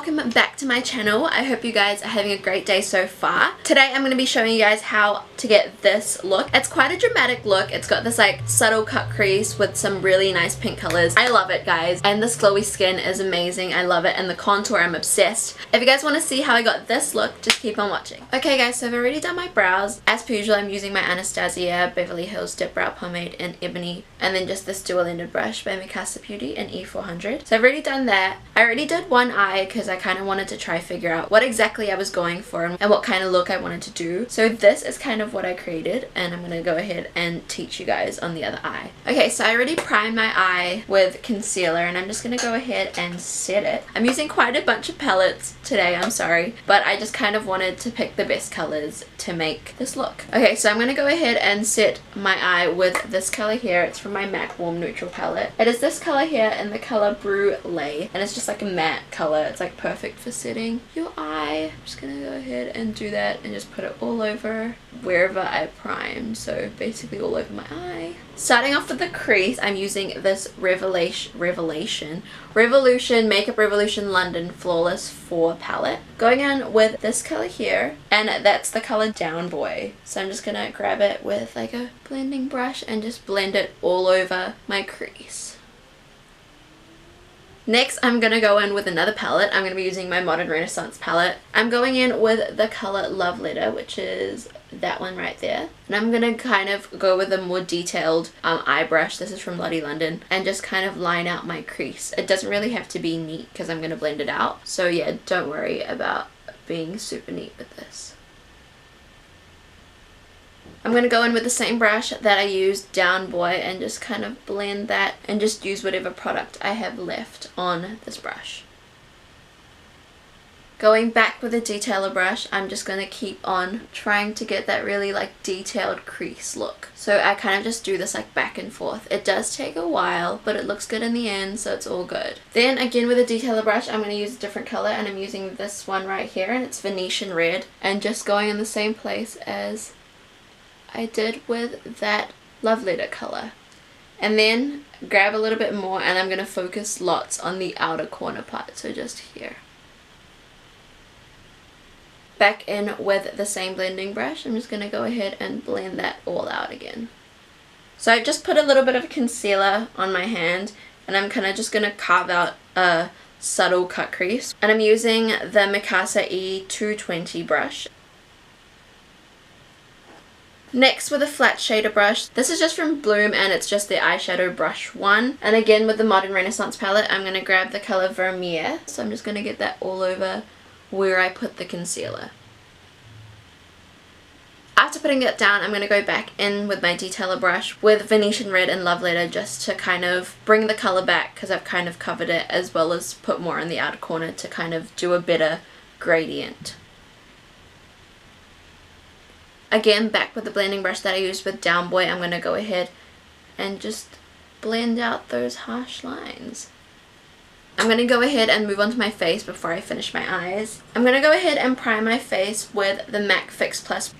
welcome back to my channel. I hope you guys are having a great day so far. Today I'm going to be showing you guys how to get this look. It's quite a dramatic look. It's got this like subtle cut crease with some really nice pink colors. I love it, guys, and this glowy skin is amazing. I love it, and the contour, I'm obsessed. If you guys want to see how I got this look, just keep on watching. Okay guys, so I've already done my brows. As per usual, I'm using my Anastasia Beverly Hills Dip Brow Pomade in Ebony, and then just this dual-ended brush by Mascara Beauty in E400. So I've already done that. I already did one eye because I kind of wanted to try figure out what exactly I was going for and what kind of look I wanted to do. So this is kind of what I created, and I'm going to go ahead and teach you guys on the other eye. Okay, so I already primed my eye with concealer, and I'm just going to go ahead and set it. I'm using quite a bunch of palettes today, I'm sorry, but I just kind of wanted to pick the best colors to make this look. Okay, so I'm going to go ahead and set my eye with this color here. It's from my MAC Warm Neutral palette. It is this color here in the color Brulee, and it's just like a matte color. It's like perfect for setting your eye. I'm just gonna go ahead and do that and just put it all over wherever I primed, so basically all over my eye. Starting off with the crease, I'm using this Revolution Makeup Revolution London Flawless 4 palette. Going in with this color here, and that's the color Down Boy. So I'm just gonna grab it with like a blending brush and just blend it all over my crease. Next, I'm going to go in with another palette. I'm going to be using my Modern Renaissance palette. I'm going in with the color Love Letter, which is that one right there. And I'm going to kind of go with a more detailed eye brush. This is from Lottie London. And just kind of line out my crease. It doesn't really have to be neat because I'm going to blend it out. So yeah, don't worry about being super neat with this. I'm going to go in with the same brush that I used, Down Boy, and just kind of blend that and just use whatever product I have left on this brush. Going back with a detailer brush, I'm just going to keep on trying to get that really like detailed crease look. So I kind of just do this like back and forth. It does take a while, but it looks good in the end, so it's all good. Then again with a detailer brush, I'm going to use a different color, and I'm using this one right here, and it's Venetian red, and just going in the same place as I did with that Love Letter color. And then grab a little bit more, and I'm going to focus lots on the outer corner part, so just here. Back in with the same blending brush, I'm just going to go ahead and blend that all out again. So I've just put a little bit of concealer on my hand, and I'm kind of just going to carve out a subtle cut crease. And I'm using the Mikasa E220 brush. Next, with a flat shader brush, this is just from Bloom, and it's just the eyeshadow brush one. And again with the Modern Renaissance palette, I'm going to grab the color Vermeer. So I'm just going to get that all over where I put the concealer. After putting that down, I'm going to go back in with my detailer brush with Venetian red and Love Letter, just to kind of bring the color back because I've kind of covered it, as well as put more in the outer corner to kind of do a better gradient. Again, back with the blending brush that I used with Down Boy, I'm going to go ahead and just blend out those harsh lines. I'm going to go ahead and move on to my face before I finish my eyes. I'm going to go ahead and prime my face with the MAC Fix Plus.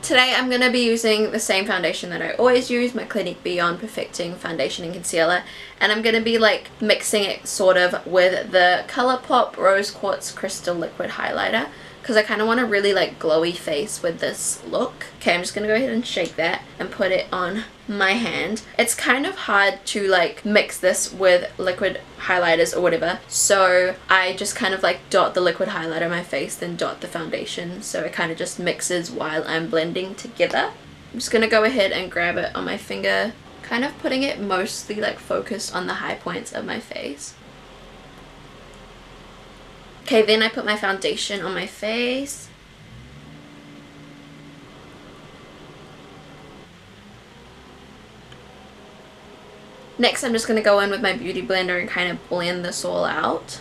Today I'm going to be using the same foundation that I always use, my Clinique Beyond Perfecting Foundation and Concealer. And I'm going to be like mixing it sort of with the Colourpop Rose Quartz Crystal Liquid Highlighter, because I kind of want a really like glowy face with this look. Okay, I'm just going to go ahead and shake that and put it on my hand. It's kind of hard to like mix this with liquid highlighters or whatever, so I just kind of like dot the liquid highlighter on my face, then dot the foundation, so it kind of just mixes while I'm blending together. I'm just going to go ahead and grab it on my finger, kind of putting it mostly like focused on the high points of my face. Okay, then I put my foundation on my face. Next, I'm just going to go in with my beauty blender and kind of blend this all out.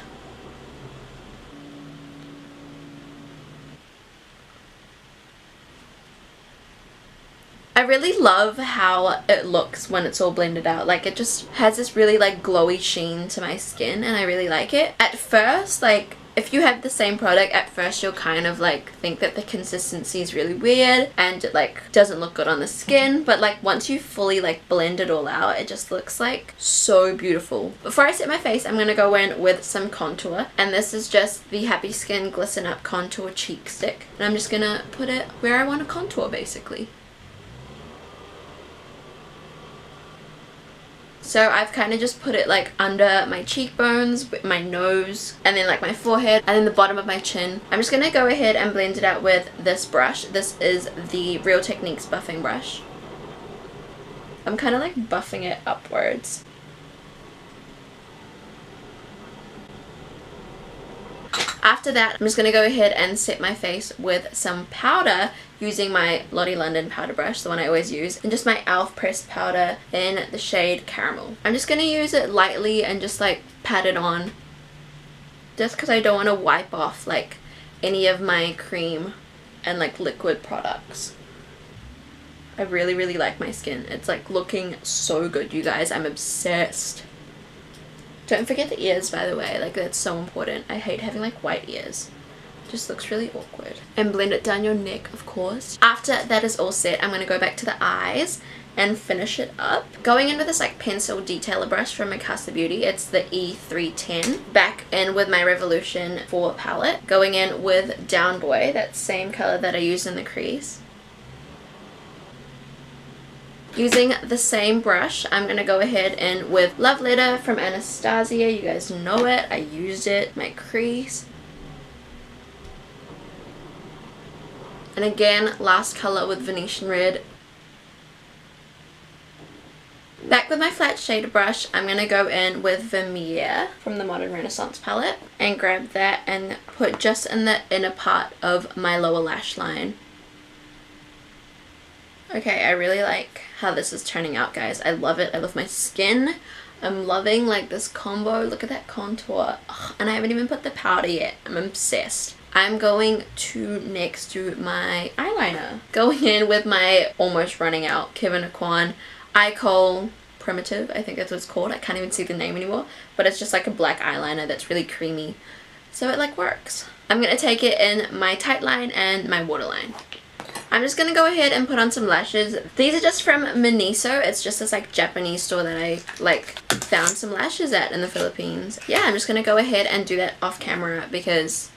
I really love how it looks when it's all blended out. Like, it just has this really like glowy sheen to my skin, and I really like it. At first, like, If you have the same product, at first you'll kind of like think that the consistency is really weird and it like doesn't look good on the skin, but like once you fully like blend it all out, it just looks like so beautiful. Before I set my face, I'm gonna go in with some contour, and this is just the Happy Skin Glisten Up Contour Cheek Stick, and I'm just gonna put it where I want to contour basically. So I've kind of just put it like under my cheekbones, my nose, and then like my forehead, and then the bottom of my chin. I'm just going to go ahead and blend it out with this brush. This is the Real Techniques buffing brush. I'm kind of like buffing it upwards. After that, I'm just going to go ahead and set my face with some powder using my Lottie London powder brush, the one I always use, and just my e.l.f. pressed powder in the shade Caramel. I'm just going to use it lightly and just like pat it on, just because I don't want to wipe off like any of my cream and like liquid products. I really like my skin. It's like looking so good, you guys. I'm obsessed. Don't forget the ears, by the way, like that's so important. I hate having like white ears. Just looks really awkward. And blend it down your neck, of course. After that is all set, I'm going to go back to the eyes and finish it up. Going into this like pencil detailer brush from Mikasa Beauty. It's the E310. Back in with my Revolution 4 palette. Going in with Down Boy, that same color that I used in the crease. Using the same brush, I'm going to go ahead and with Love Letter from Anastasia. You guys know it. I used it. My crease. And again, last color with Venetian Red. Back with my flat shader brush, I'm going to go in with Vermeer from the Modern Renaissance palette. And grab that and put just in the inner part of my lower lash line. Okay, I really like how this is turning out, guys. I love it. I love my skin. I'm loving like this combo. Look at that contour. Ugh, and I haven't even put the powder yet. I'm obsessed. I'm going to next do my eyeliner. Going in with my almost running out Kevyn Kohl Primatif. I think that's what it's called. I can't even see the name anymore. But it's just like a black eyeliner that's really creamy. So it like works. I'm going to take it in my tight line and my waterline. I'm just going to go ahead and put on some lashes. These are just from Miniso. It's just this like Japanese store that I like found some lashes at in the Philippines. Yeah, I'm just going to go ahead and do that off camera because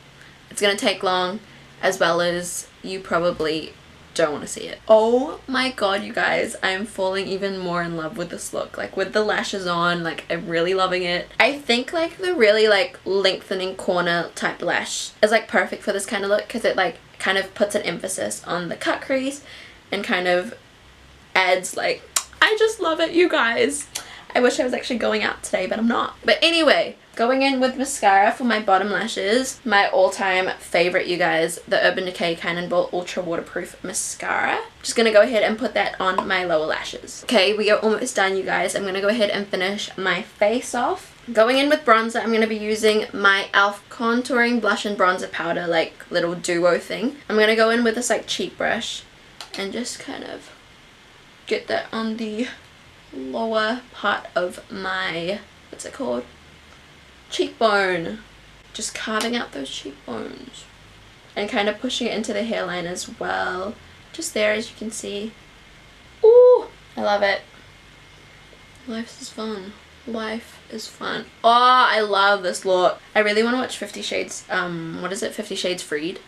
it's going to take long, as well as you probably don't want to see it. Oh my god, you guys, I'm falling even more in love with this look. Like with the lashes on, like I'm really loving it. I think like the really like lengthening corner type lash is like perfect for this kind of look because it like kind of puts an emphasis on the cut crease and kind of adds like, I just love it, you guys. I wish I was actually going out today, but I'm not. But anyway, going in with mascara for my bottom lashes. My all-time favorite, you guys, the Urban Decay Cannonball Ultra Waterproof Mascara. Just gonna go ahead and put that on my lower lashes. Okay, we are almost done, you guys. I'm gonna go ahead and finish my face off. Going in with bronzer, I'm going to be using my e.l.f. contouring blush and bronzer powder, like little duo thing. I'm going to go in with this like cheek brush and just kind of get that on the lower part of my, what's it called? Cheekbone. Just carving out those cheekbones. And kind of pushing it into the hairline as well. Just there, as you can see. Ooh, I love it. Life is fun. Life is fun. Oh, I love this look. I really want to watch 50 Shades, what is it? 50 Shades Freed.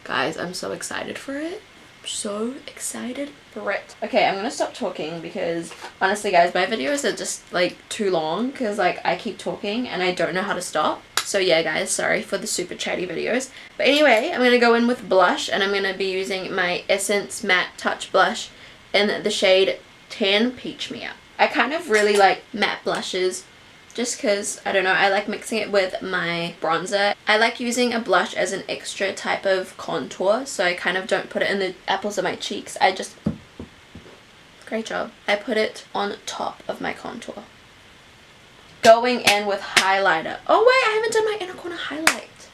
Guys, I'm so excited for it. I'm so excited for it. Okay, I'm gonna stop talking because honestly, guys, my videos are just like too long because like I keep talking and I don't know how to stop. So yeah, guys, sorry for the super chatty videos. But anyway, I'm gonna go in with blush and I'm gonna be using my Essence Matte Touch Blush in the shade 10 Peach Me Up. I kind of really like matte blushes just because, I don't know, I like mixing it with my bronzer. I like using a blush as an extra type of contour, so I kind of don't put it in the apples of my cheeks. I just, great job. I put it on top of my contour. Going in with highlighter. Oh wait, I haven't done my inner corner highlight.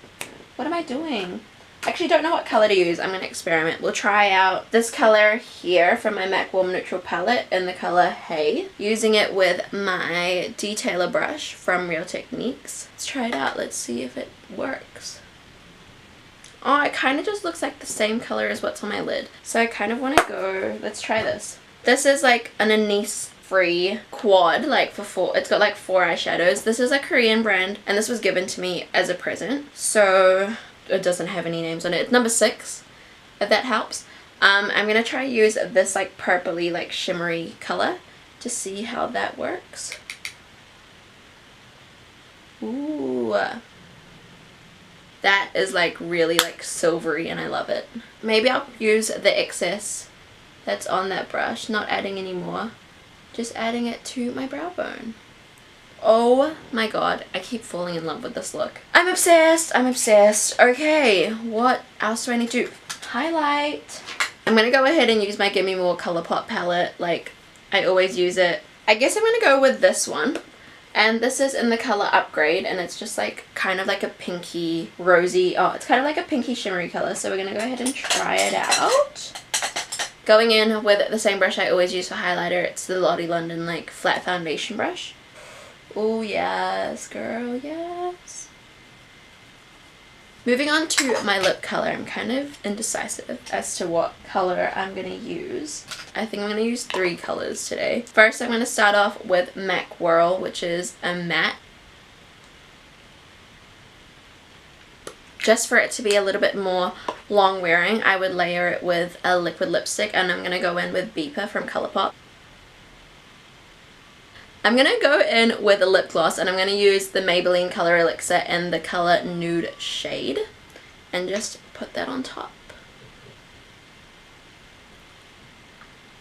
What am I doing? I actually don't know what color to use. I'm going to experiment. We'll try out this color here from my MAC Warm Neutral palette in the color Hay. Using it with my detailer brush from Real Techniques. Let's try it out. Let's see if it works. Oh, it kind of just looks like the same color as what's on my lid. So I kind of want to go, let's try this. This is like an Innis free quad, like for 4, it's got like 4 eyeshadows. This is a Korean brand and this was given to me as a present. So it doesn't have any names on it. It's number 6, if that helps. I'm going to try to use this like purpley, like shimmery color to see how that works. Ooh. That is like really like silvery and I love it. Maybe I'll use the excess that's on that brush, not adding any more. Just adding it to my brow bone. Oh my god, I keep falling in love with this look. I'm obsessed, I'm obsessed. Okay, what else do I need to do? Highlight. I'm gonna go ahead and use my Gimme More Colourpop palette like I always use it. I guess I'm gonna go with this one. And this is in the color Upgrade and it's just like kind of like a pinky rosy, oh it's kind of like a pinky shimmery color, so we're gonna go ahead and try it out. Going in with the same brush I always use for highlighter, it's the Lottie London like flat foundation brush. Oh yes girl, yes. Moving on to my lip color, I'm kind of indecisive as to what color I'm going to use. I think I'm going to use 3 colors today. First, I'm going to start off with MAC Whirl, which is a matte. Just for it to be a little bit more long wearing, I would layer it with a liquid lipstick, and I'm going to go in with Beeper from Colourpop. I'm going to go in with a lip gloss and I'm going to use the Maybelline Color Elixir in the color Nude Shade and just put that on top.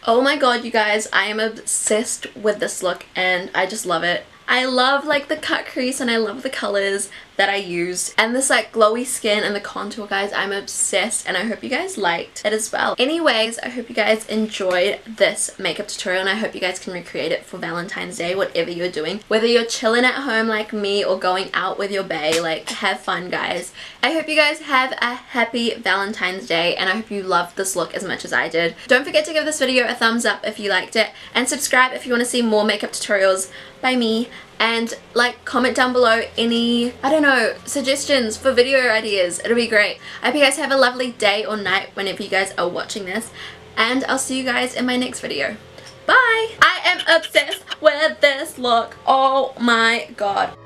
Oh my god, you guys, I am obsessed with this look and I just love it. I love like the cut crease and I love the colors that I used and this like glowy skin and the contour, guys. I'm obsessed and I hope you guys liked it as well. Anyways, I hope you guys enjoyed this makeup tutorial and I hope you guys can recreate it for Valentine's Day, whatever you're doing. Whether you're chilling at home like me or going out with your bae, like have fun, guys. I hope you guys have a happy Valentine's Day and I hope you loved this look as much as I did. Don't forget to give this video a thumbs up if you liked it and subscribe if you want to see more makeup tutorials by me, and like comment down below any, I don't know, suggestions for video ideas. It'll be great. I hope you guys have a lovely day or night whenever you guys are watching this, and I'll see you guys in my next video. Bye! I am obsessed with this look. Oh my god.